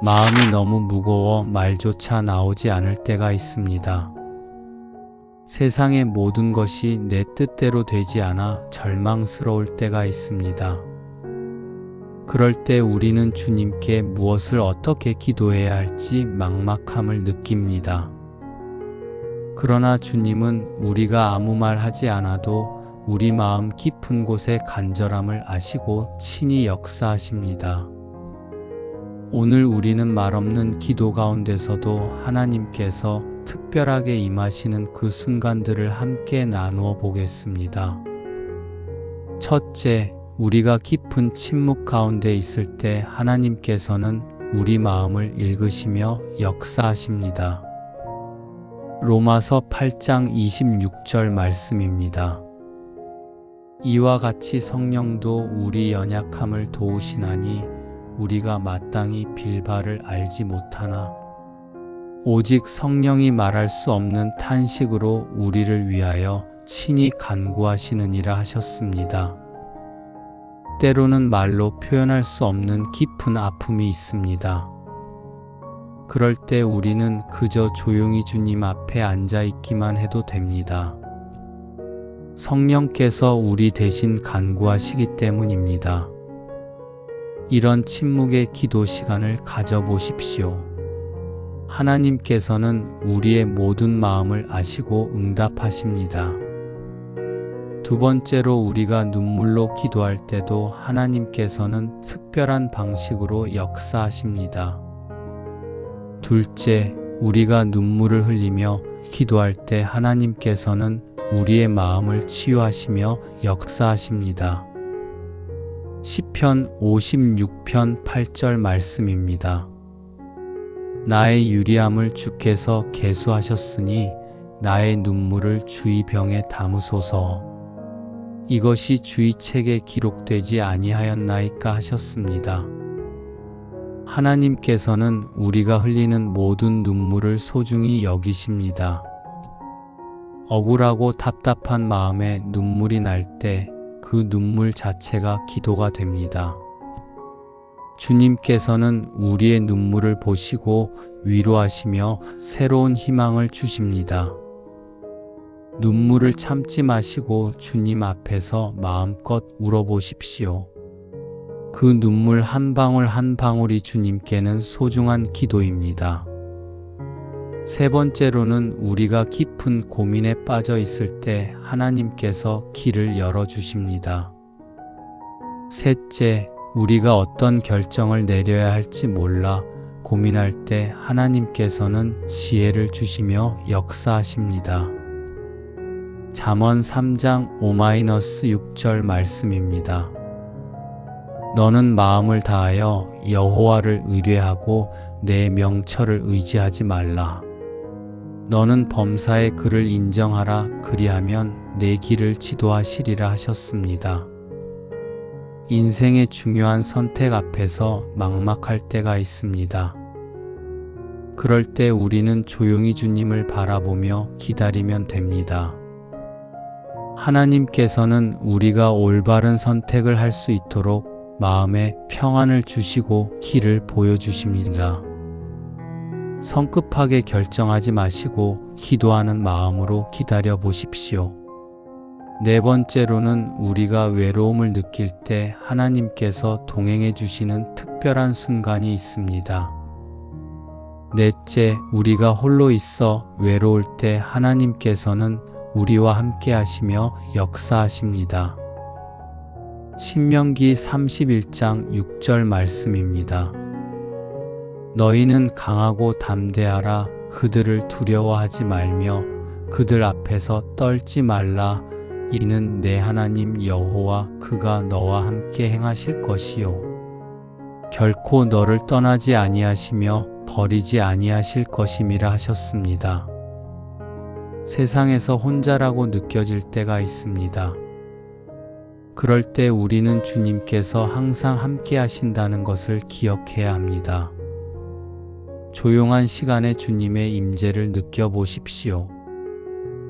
마음이 너무 무거워 말조차 나오지 않을 때가 있습니다. 세상의 모든 것이 내 뜻대로 되지 않아 절망스러울 때가 있습니다. 그럴 때 우리는 주님께 무엇을 어떻게 기도해야 할지 막막함을 느낍니다. 그러나 주님은 우리가 아무 말 하지 않아도 우리 마음 깊은 곳의 간절함을 아시고 친히 역사하십니다. 오늘 우리는 말없는 기도 가운데서도 하나님께서 특별하게 임하시는 그 순간들을 함께 나누어 보겠습니다. 첫째, 우리가 깊은 침묵 가운데 있을 때 하나님께서는 우리 마음을 읽으시며 역사하십니다. 로마서 8장 26절 말씀입니다. 이와 같이 성령도 우리 연약함을 도우시나니 우리가 마땅히 빌 바를 알지 못하나 오직 성령이 말할 수 없는 탄식으로 우리를 위하여 친히 간구하시느니라 하셨습니다. 때로는 말로 표현할 수 없는 깊은 아픔이 있습니다. 그럴 때 우리는 그저 조용히 주님 앞에 앉아 있기만 해도 됩니다. 성령께서 우리 대신 간구하시기 때문입니다. 이런 침묵의 기도 시간을 가져보십시오. 하나님께서는 우리의 모든 마음을 아시고 응답하십니다. 두 번째로 우리가 눈물로 기도할 때도 하나님께서는 특별한 방식으로 역사하십니다. 둘째, 우리가 눈물을 흘리며 기도할 때 하나님께서는 우리의 마음을 치유하시며 역사하십니다. 시편 56편 8절 말씀입니다. 나의 유리함을 주께서 계수하셨으니 나의 눈물을 주의 병에 담으소서. 이것이 주의 책에 기록되지 아니하였나이까 하셨습니다. 하나님께서는 우리가 흘리는 모든 눈물을 소중히 여기십니다. 억울하고 답답한 마음에 눈물이 날 때 그 눈물 자체가 기도가 됩니다. 주님께서는 우리의 눈물을 보시고 위로하시며 새로운 희망을 주십니다. 눈물을 참지 마시고 주님 앞에서 마음껏 울어보십시오. 그 눈물 한 방울 한 방울이 주님께는 소중한 기도입니다. 세 번째로는 우리가 깊은 고민에 빠져 있을 때 하나님께서 길을 열어주십니다. 셋째, 우리가 어떤 결정을 내려야 할지 몰라 고민할 때 하나님께서는 지혜를 주시며 역사하십니다. 잠언 3장 5-6절 말씀입니다. 너는 마음을 다하여 여호와를 의뢰하고 내 명철을 의지하지 말라. 너는 범사의 그를 인정하라. 그리하면 내 길을 지도하시리라 하셨습니다. 인생의 중요한 선택 앞에서 막막할 때가 있습니다. 그럴 때 우리는 조용히 주님을 바라보며 기다리면 됩니다. 하나님께서는 우리가 올바른 선택을 할 수 있도록 마음에 평안을 주시고 길을 보여주십니다. 성급하게 결정하지 마시고 기도하는 마음으로 기다려 보십시오. 네 번째로는 우리가 외로움을 느낄 때 하나님께서 동행해 주시는 특별한 순간이 있습니다. 넷째, 우리가 홀로 있어 외로울 때 하나님께서는 우리와 함께 하시며 역사하십니다. 신명기 31장 6절 말씀입니다. 너희는 강하고 담대하라. 그들을 두려워하지 말며 그들 앞에서 떨지 말라. 이는 내 하나님 여호와 그가 너와 함께 행하실 것이요 결코 너를 떠나지 아니하시며 버리지 아니하실 것임이라 하셨습니다. 세상에서 혼자라고 느껴질 때가 있습니다. 그럴 때 우리는 주님께서 항상 함께 하신다는 것을 기억해야 합니다. 조용한 시간에 주님의 임재를 느껴보십시오.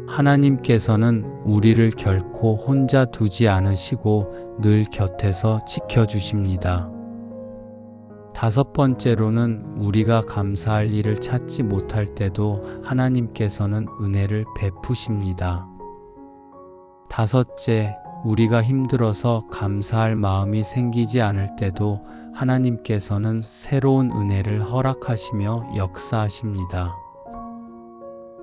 하나님께서는 우리를 결코 혼자 두지 않으시고 늘 곁에서 지켜주십니다. 다섯 번째로는 우리가 감사할 일을 찾지 못할 때도 하나님께서는 은혜를 베푸십니다. 다섯째, 우리가 힘들어서 감사할 마음이 생기지 않을 때도 하나님께서는 새로운 은혜를 허락하시며 역사하십니다.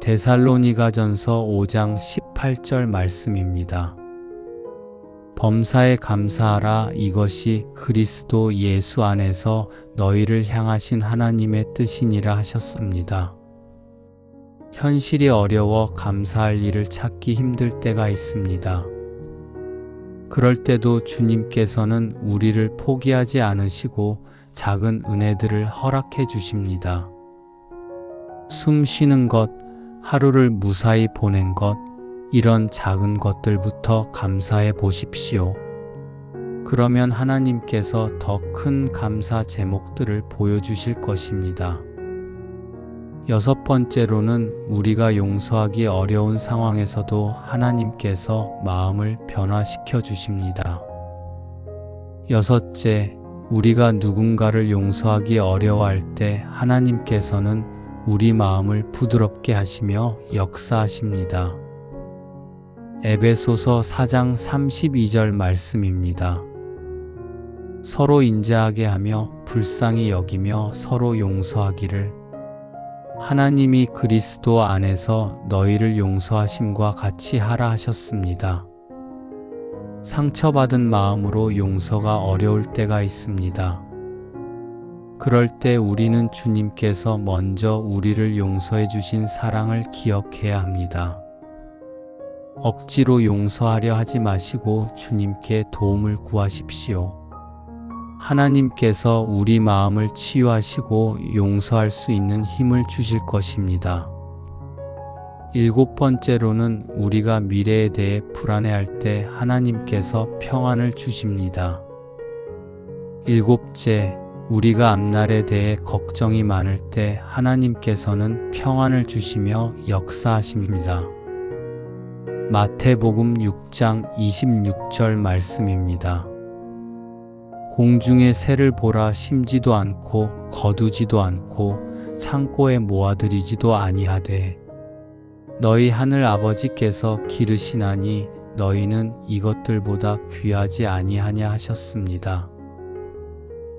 데살로니가전서 5장 18절 말씀입니다. 범사에 감사하라. 이것이 그리스도 예수 안에서 너희를 향하신 하나님의 뜻이니라 하셨습니다. 현실이 어려워 감사할 일을 찾기 힘들 때가 있습니다. 그럴 때도 주님께서는 우리를 포기하지 않으시고 작은 은혜들을 허락해 주십니다. 숨 쉬는 것, 하루를 무사히 보낸 것, 이런 작은 것들부터 감사해 보십시오. 그러면 하나님께서 더 큰 감사 제목들을 보여주실 것입니다. 여섯 번째로는 우리가 용서하기 어려운 상황에서도 하나님께서 마음을 변화시켜 주십니다. 여섯째, 우리가 누군가를 용서하기 어려워할 때 하나님께서는 우리 마음을 부드럽게 하시며 역사하십니다. 에베소서 4장 32절 말씀입니다. 서로 인자하게 하며 불쌍히 여기며 서로 용서하기를 하나님이 그리스도 안에서 너희를 용서하심과 같이 하라 하셨습니다. 상처받은 마음으로 용서가 어려울 때가 있습니다. 그럴 때 우리는 주님께서 먼저 우리를 용서해 주신 사랑을 기억해야 합니다. 억지로 용서하려 하지 마시고 주님께 도움을 구하십시오. 하나님께서 우리 마음을 치유하시고 용서할 수 있는 힘을 주실 것입니다. 일곱 번째로는 우리가 미래에 대해 불안해할 때 하나님께서 평안을 주십니다. 일곱째, 우리가 앞날에 대해 걱정이 많을 때 하나님께서는 평안을 주시며 역사하십니다. 마태복음 6장 26절 말씀입니다. 공중의 새를 보라. 심지도 않고 거두지도 않고 창고에 모아들이지도 아니하되 너희 하늘 아버지께서 기르시나니 너희는 이것들보다 귀하지 아니하냐 하셨습니다.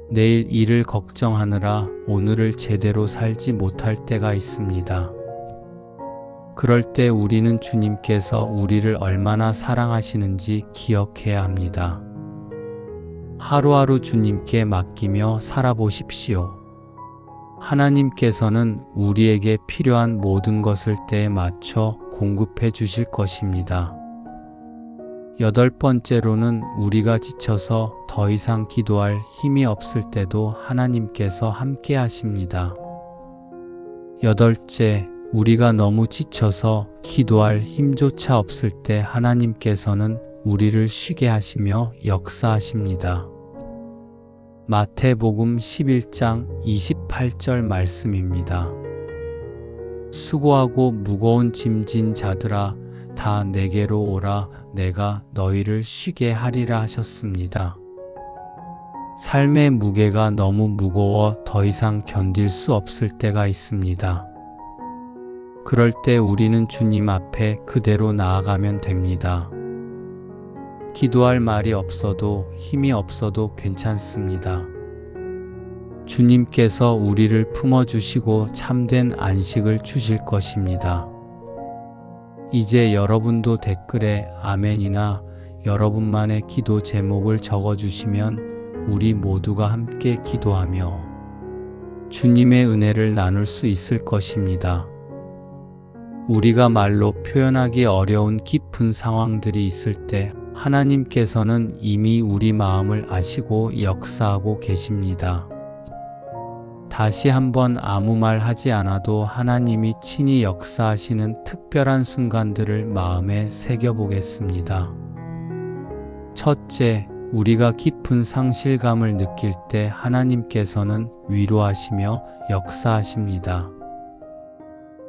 내일 일을 걱정하느라 오늘을 제대로 살지 못할 때가 있습니다. 그럴 때 우리는 주님께서 우리를 얼마나 사랑하시는지 기억해야 합니다. 하루하루 주님께 맡기며 살아보십시오. 하나님께서는 우리에게 필요한 모든 것을 때에 맞춰 공급해 주실 것입니다. 여덟 번째로는 우리가 지쳐서 더 이상 기도할 힘이 없을 때도 하나님께서 함께 하십니다. 여덟째, 우리가 너무 지쳐서 기도할 힘조차 없을 때 하나님께서는 우리를 쉬게 하시며 역사하십니다. 마태복음 11장 28절 말씀입니다. 수고하고 무거운 짐진 자들아 다 내게로 오라. 내가 너희를 쉬게 하리라 하셨습니다. 삶의 무게가 너무 무거워 더 이상 견딜 수 없을 때가 있습니다. 그럴 때 우리는 주님 앞에 그대로 나아가면 됩니다. 기도할 말이 없어도 힘이 없어도 괜찮습니다. 주님께서 우리를 품어주시고 참된 안식을 주실 것입니다. 이제 여러분도 댓글에 아멘이나 여러분만의 기도 제목을 적어주시면 우리 모두가 함께 기도하며 주님의 은혜를 나눌 수 있을 것입니다. 우리가 말로 표현하기 어려운 깊은 상황들이 있을 때 하나님께서는 이미 우리 마음을 아시고 역사하고 계십니다. 다시 한번 아무 말 하지 않아도 하나님이 친히 역사하시는 특별한 순간들을 마음에 새겨보겠습니다. 첫째, 우리가 깊은 상실감을 느낄 때 하나님께서는 위로하시며 역사하십니다.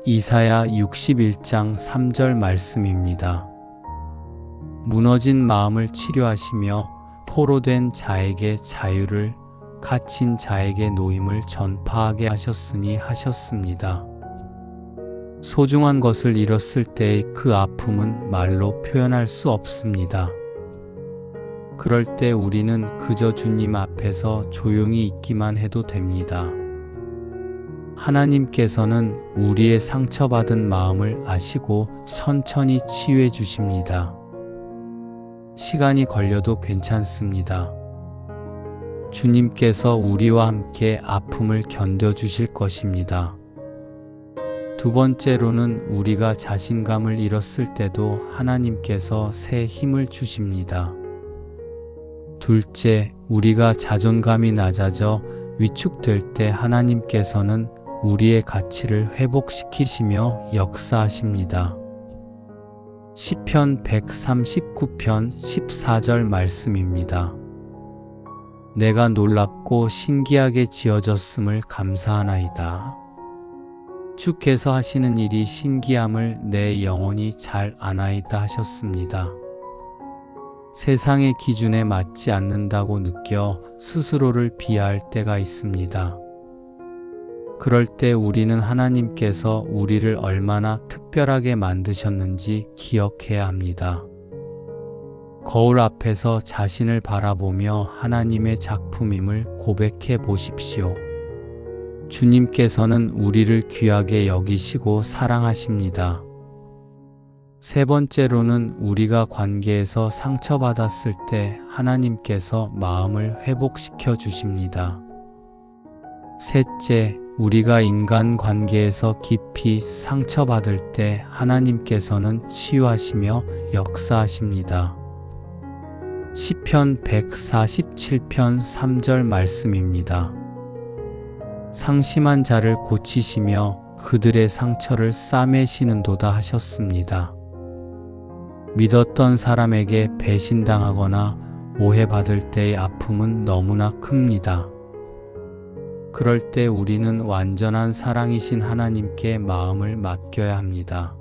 이사야 61장 3절 말씀입니다. 무너진 마음을 치료하시며 포로된 자에게 자유를, 갇힌 자에게 노임을 전파하게 하셨으니 하셨습니다. 소중한 것을 잃었을 때의 그 아픔은 말로 표현할 수 없습니다. 그럴 때 우리는 그저 주님 앞에서 조용히 있기만 해도 됩니다. 하나님께서는 우리의 상처받은 마음을 아시고 천천히 치유해 주십니다. 시간이 걸려도 괜찮습니다. 주님께서 우리와 함께 아픔을 견뎌주실 것입니다. 두 번째로는 우리가 자신감을 잃었을 때도 하나님께서 새 힘을 주십니다. 둘째, 우리가 자존감이 낮아져 위축될 때 하나님께서는 우리의 가치를 회복시키시며 역사하십니다. 시편 139편 14절 말씀입니다. 내가 놀랍고 신기하게 지어졌음을 감사하나이다. 주께서 하시는 일이 신기함을 내 영혼이 잘 아나이다 하셨습니다. 세상의 기준에 맞지 않는다고 느껴 스스로를 비하할 때가 있습니다. 그럴 때 우리는 하나님께서 우리를 얼마나 특별하게 만드셨는지 기억해야 합니다. 거울 앞에서 자신을 바라보며 하나님의 작품임을 고백해 보십시오. 주님께서는 우리를 귀하게 여기시고 사랑하십니다. 세 번째로는 우리가 관계에서 상처받았을 때 하나님께서 마음을 회복시켜 주십니다. 셋째, 우리가 인간 관계에서 깊이 상처받을 때 하나님께서는 치유하시며 역사하십니다. 시편 147편 3절 말씀입니다. 상심한 자를 고치시며 그들의 상처를 싸매시는도다 하셨습니다. 믿었던 사람에게 배신당하거나 오해받을 때의 아픔은 너무나 큽니다. 그럴 때 우리는 완전한 사랑이신 하나님께 마음을 맡겨야 합니다.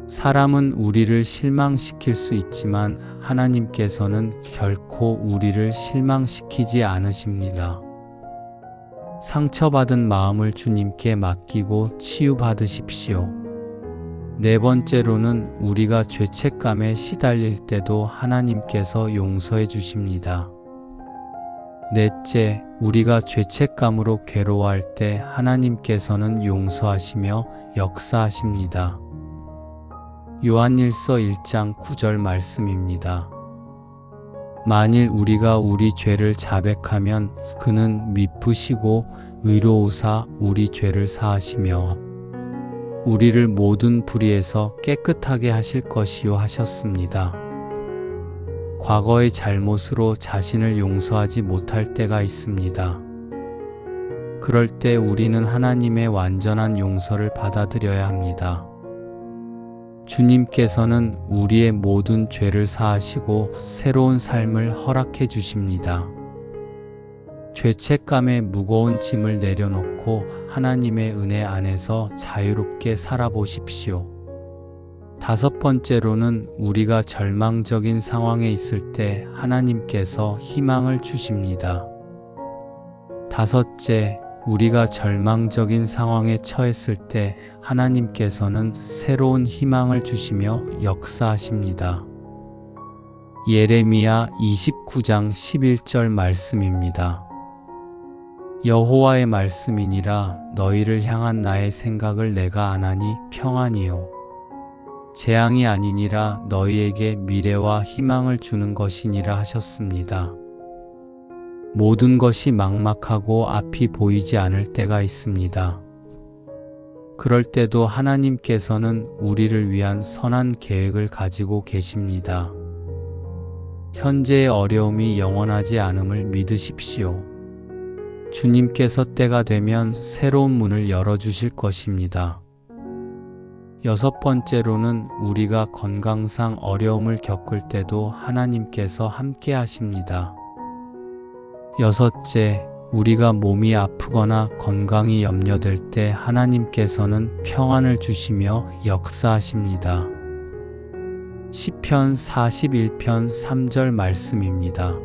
사람은 우리를 실망시킬 수 있지만 하나님께서는 결코 우리를 실망시키지 않으십니다. 상처받은 마음을 주님께 맡기고 치유받으십시오. 네 번째로는 우리가 죄책감에 시달릴 때도 하나님께서 용서해 주십니다. 넷째, 우리가 죄책감으로 괴로워할 때 하나님께서는 용서하시며 역사하십니다. 요한일서 1장 9절 말씀입니다. 만일 우리가 우리 죄를 자백하면 그는 미쁘시고 의로우사 우리 죄를 사하시며 우리를 모든 불의에서 깨끗하게 하실 것이요 하셨습니다. 과거의 잘못으로 자신을 용서하지 못할 때가 있습니다. 그럴 때 우리는 하나님의 완전한 용서를 받아들여야 합니다. 주님께서는 우리의 모든 죄를 사하시고 새로운 삶을 허락해 주십니다. 죄책감의 무거운 짐을 내려놓고 하나님의 은혜 안에서 자유롭게 살아보십시오. 다섯 번째로는 우리가 절망적인 상황에 있을 때 하나님께서 희망을 주십니다. 다섯째, 우리가 절망적인 상황에 처했을 때 하나님께서는 새로운 희망을 주시며 역사하십니다. 예레미야 29장 11절 말씀입니다. 여호와의 말씀이니라 너희를 향한 나의 생각을 내가 아나니 평안이요 재앙이 아니니라 너희에게 미래와 희망을 주는 것이니라 하셨습니다. 모든 것이 막막하고 앞이 보이지 않을 때가 있습니다. 그럴 때도 하나님께서는 우리를 위한 선한 계획을 가지고 계십니다. 현재의 어려움이 영원하지 않음을 믿으십시오. 주님께서 때가 되면 새로운 문을 열어주실 것입니다. 여섯 번째로는 우리가 건강상 어려움을 겪을 때도 하나님께서 함께 하십니다. 여섯째, 우리가 몸이 아프거나 건강이 염려될 때 하나님께서는 평안을 주시며 역사하십니다. 시편 41편 3절 말씀입니다.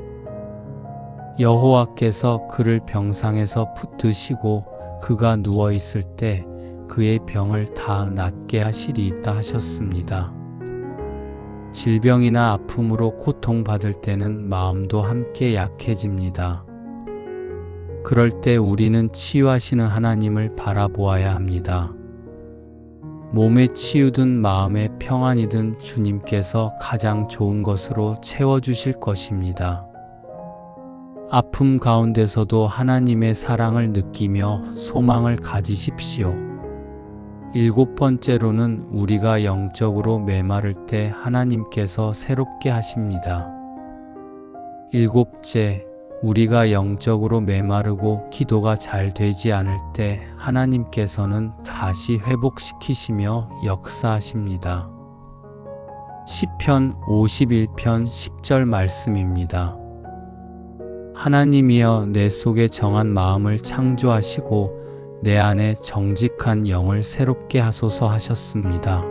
여호와께서 그를 병상에서 붙드시고 그가 누워 있을 때 그의 병을 다 낫게 하시리이다 하셨습니다. 질병이나 아픔으로 고통받을 때는 마음도 함께 약해집니다. 그럴 때 우리는 치유하시는 하나님을 바라보아야 합니다. 몸의 치유든 마음의 평안이든 주님께서 가장 좋은 것으로 채워주실 것입니다. 아픔 가운데서도 하나님의 사랑을 느끼며 소망을 가지십시오. 7번째로는 우리가 영적으로 메마를 때 하나님께서 새롭게 하십니다. 7째, 우리가 영적으로 메마르고 기도가 잘 되지 않을 때 하나님께서는 다시 회복시키시며 역사하십니다. 시편 51편 10절 말씀입니다. 하나님이여 내 속에 정한 마음을 창조하시고 내 안에 정직한 영을 새롭게 하소서 하셨습니다.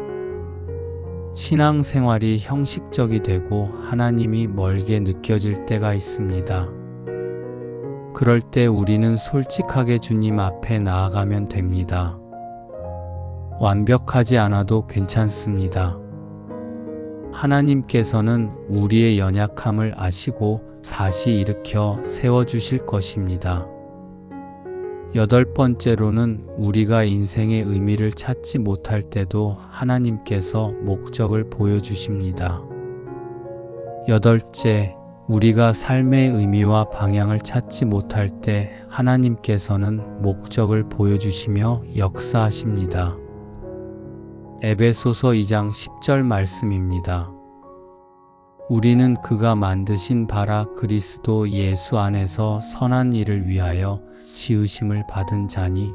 신앙생활이 형식적이 되고 하나님이 멀게 느껴질 때가 있습니다. 그럴 때 우리는 솔직하게 주님 앞에 나아가면 됩니다. 완벽하지 않아도 괜찮습니다. 하나님께서는 우리의 연약함을 아시고 다시 일으켜 세워주실 것입니다. 8번째로는 우리가 인생의 의미를 찾지 못할 때도 하나님께서 목적을 보여주십니다. 8째, 우리가 삶의 의미와 방향을 찾지 못할 때 하나님께서는 목적을 보여주시며 역사하십니다. 에베소서 2장 10절 말씀입니다. 우리는 그가 만드신 바라 그리스도 예수 안에서 선한 일을 위하여 지으심을 받은 자니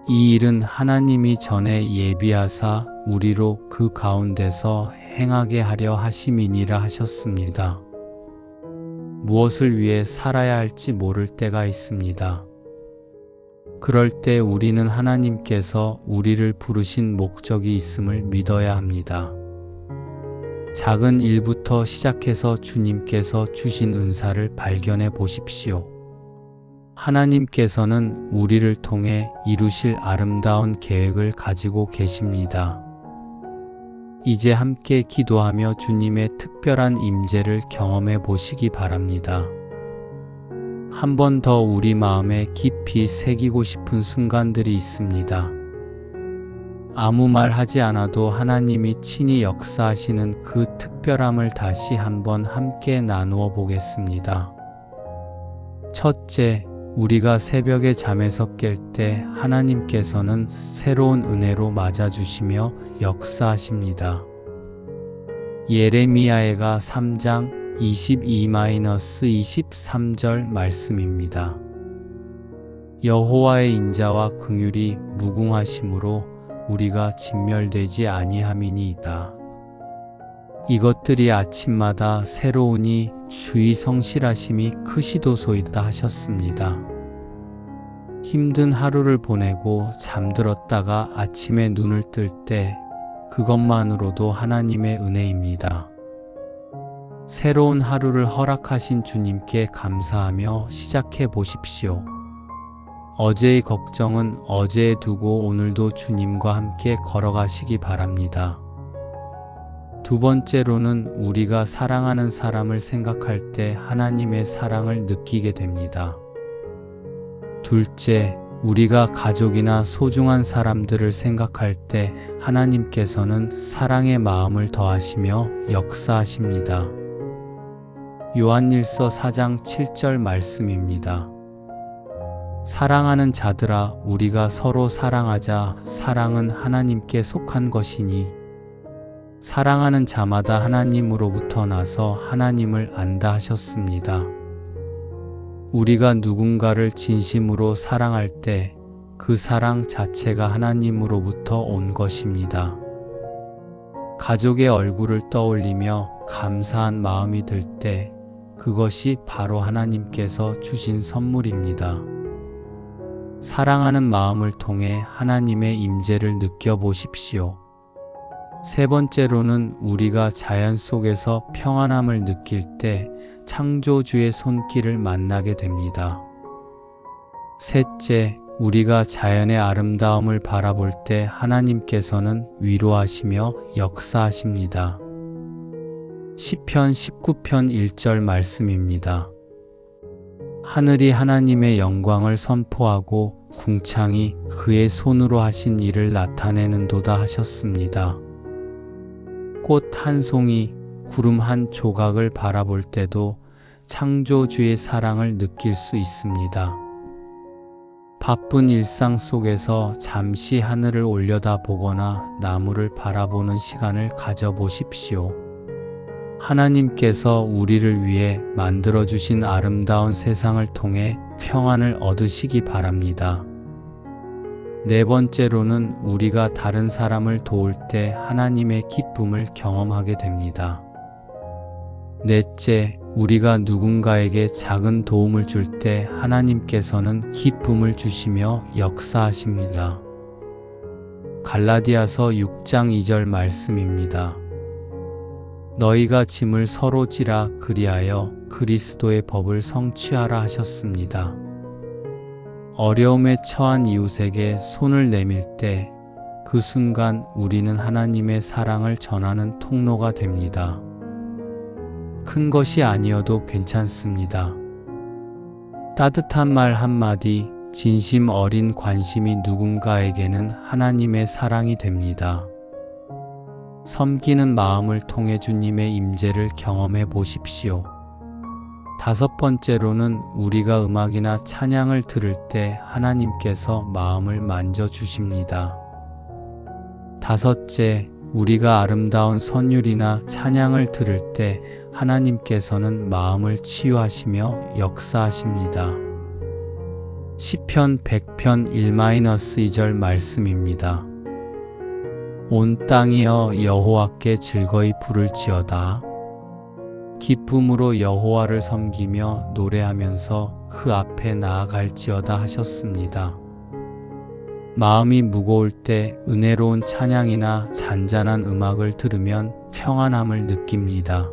이 일은 하나님이 전에 예비하사 우리로 그 가운데서 행하게 하려 하심이니라 하셨습니다. 무엇을 위해 살아야 할지 모를 때가 있습니다. 그럴 때 우리는 하나님께서 우리를 부르신 목적이 있음을 믿어야 합니다. 작은 일부터 시작해서 주님께서 주신 은사를 발견해 보십시오. 하나님께서는 우리를 통해 이루실 아름다운 계획을 가지고 계십니다. 이제 함께 기도하며 주님의 특별한 임재를 경험해 보시기 바랍니다. 한 번 더 우리 마음에 깊이 새기고 싶은 순간들이 있습니다. 아무 말 하지 않아도 하나님이 친히 역사하시는 그 특별함을 다시 한번 함께 나누어 보겠습니다. 첫째, 우리가 새벽에 잠에서 깰 때 하나님께서는 새로운 은혜로 맞아주시며 역사하십니다. 예레미야가 3장 22-23절 말씀입니다. 여호와의 인자와 긍휼이 무궁하심으로 우리가 진멸되지 아니함이니이다. 이것들이 아침마다 새로우니 주의 성실하심이 크시도소이다 하셨습니다. 힘든 하루를 보내고 잠들었다가 아침에 눈을 뜰 때 그것만으로도 하나님의 은혜입니다. 새로운 하루를 허락하신 주님께 감사하며 시작해 보십시오. 어제의 걱정은 어제에 두고 오늘도 주님과 함께 걸어가시기 바랍니다. 두 번째로는 우리가 사랑하는 사람을 생각할 때 하나님의 사랑을 느끼게 됩니다. 둘째, 우리가 가족이나 소중한 사람들을 생각할 때 하나님께서는 사랑의 마음을 더하시며 역사하십니다. 요한일서 4장 7절 말씀입니다. 사랑하는 자들아, 우리가 서로 사랑하자. 사랑은 하나님께 속한 것이니 사랑하는 자마다 하나님으로부터 나서 하나님을 안다 하셨습니다. 우리가 누군가를 진심으로 사랑할 때 그 사랑 자체가 하나님으로부터 온 것입니다. 가족의 얼굴을 떠올리며 감사한 마음이 들 때 그것이 바로 하나님께서 주신 선물입니다. 사랑하는 마음을 통해 하나님의 임재를 느껴보십시오. 세 번째로는 우리가 자연 속에서 평안함을 느낄 때 창조주의 손길을 만나게 됩니다. 셋째, 우리가 자연의 아름다움을 바라볼 때 하나님께서는 위로하시며 역사하십니다. 시편 19편 1절 말씀입니다. 하늘이 하나님의 영광을 선포하고 궁창이 그의 손으로 하신 일을 나타내는도다 하셨습니다. 꽃 한 송이, 구름 한 조각을 바라볼 때도 창조주의 사랑을 느낄 수 있습니다. 바쁜 일상 속에서 잠시 하늘을 올려다보거나 나무를 바라보는 시간을 가져보십시오. 하나님께서 우리를 위해 만들어주신 아름다운 세상을 통해 평안을 얻으시기 바랍니다. 네 번째로는 우리가 다른 사람을 도울 때 하나님의 기쁨을 경험하게 됩니다. 넷째, 우리가 누군가에게 작은 도움을 줄 때 하나님께서는 기쁨을 주시며 역사하십니다. 갈라디아서 6장 2절 말씀입니다. 너희가 짐을 서로 지라 그리하여 그리스도의 법을 성취하라 하셨습니다. 어려움에 처한 이웃에게 손을 내밀 때 그 순간 우리는 하나님의 사랑을 전하는 통로가 됩니다. 큰 것이 아니어도 괜찮습니다. 따뜻한 말 한마디, 진심 어린 관심이 누군가에게는 하나님의 사랑이 됩니다. 섬기는 마음을 통해 주님의 임재를 경험해 보십시오. 다섯 번째로는 우리가 음악이나 찬양을 들을 때 하나님께서 마음을 만져주십니다. 다섯째, 우리가 아름다운 선율이나 찬양을 들을 때 하나님께서는 마음을 치유하시며 역사하십니다. 시편 100편 1-2절 말씀입니다. 온 땅이여 여호와께 즐거이 부를지어다. 기쁨으로 여호와를 섬기며 노래하면서 그 앞에 나아갈지어다 하셨습니다. 마음이 무거울 때 은혜로운 찬양이나 잔잔한 음악을 들으면 평안함을 느낍니다.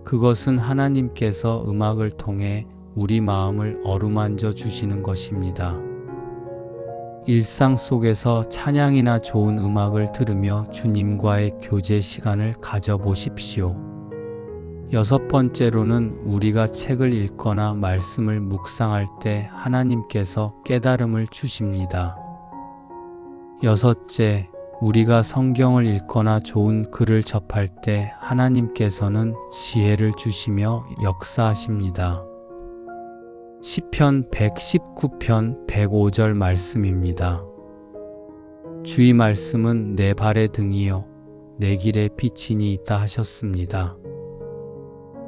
그것은 하나님께서 음악을 통해 우리 마음을 어루만져 주시는 것입니다. 일상 속에서 찬양이나 좋은 음악을 들으며 주님과의 교제 시간을 가져보십시오. 여섯 번째로는 우리가 책을 읽거나 말씀을 묵상할 때 하나님께서 깨달음을 주십니다. 여섯째, 우리가 성경을 읽거나 좋은 글을 접할 때 하나님께서는 지혜를 주시며 역사하십니다. 시편 119편 105절 말씀입니다. 주의 말씀은 내 발의 등이요 내 길에 빛이니 있다 하셨습니다.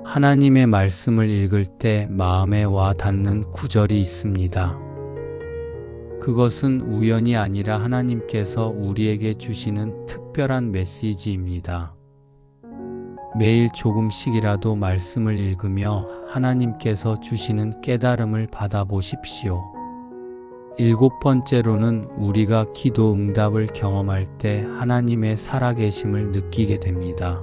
하나님의 말씀을 읽을 때 마음에 와 닿는 구절이 있습니다. 그것은 우연이 아니라 하나님께서 우리에게 주시는 특별한 메시지입니다. 매일 조금씩이라도 말씀을 읽으며 하나님께서 주시는 깨달음을 받아보십시오. 일곱 번째로는 우리가 기도 응답을 경험할 때 하나님의 살아계심을 느끼게 됩니다.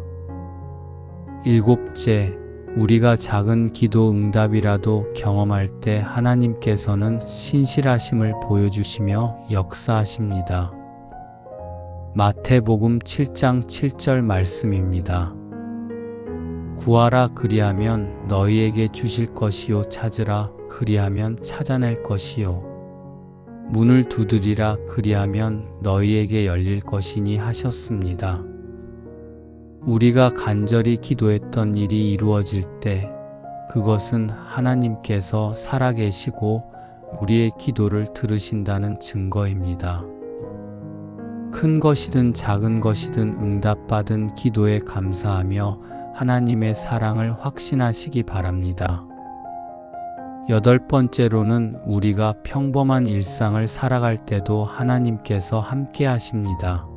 일곱째, 우리가 작은 기도 응답이라도 경험할 때 하나님께서는 신실하심을 보여주시며 역사하십니다. 마태복음 7장 7절 말씀입니다. 구하라 그리하면 너희에게 주실 것이요 찾으라 그리하면 찾아낼 것이요 문을 두드리라 그리하면 너희에게 열릴 것이니 하셨습니다. 우리가 간절히 기도했던 일이 이루어질 때 그것은 하나님께서 살아계시고 우리의 기도를 들으신다는 증거입니다. 큰 것이든 작은 것이든 응답받은 기도에 감사하며 하나님의 사랑을 확신하시기 바랍니다. 여덟 번째로는 우리가 평범한 일상을 살아갈 때도 하나님께서 함께 하십니다.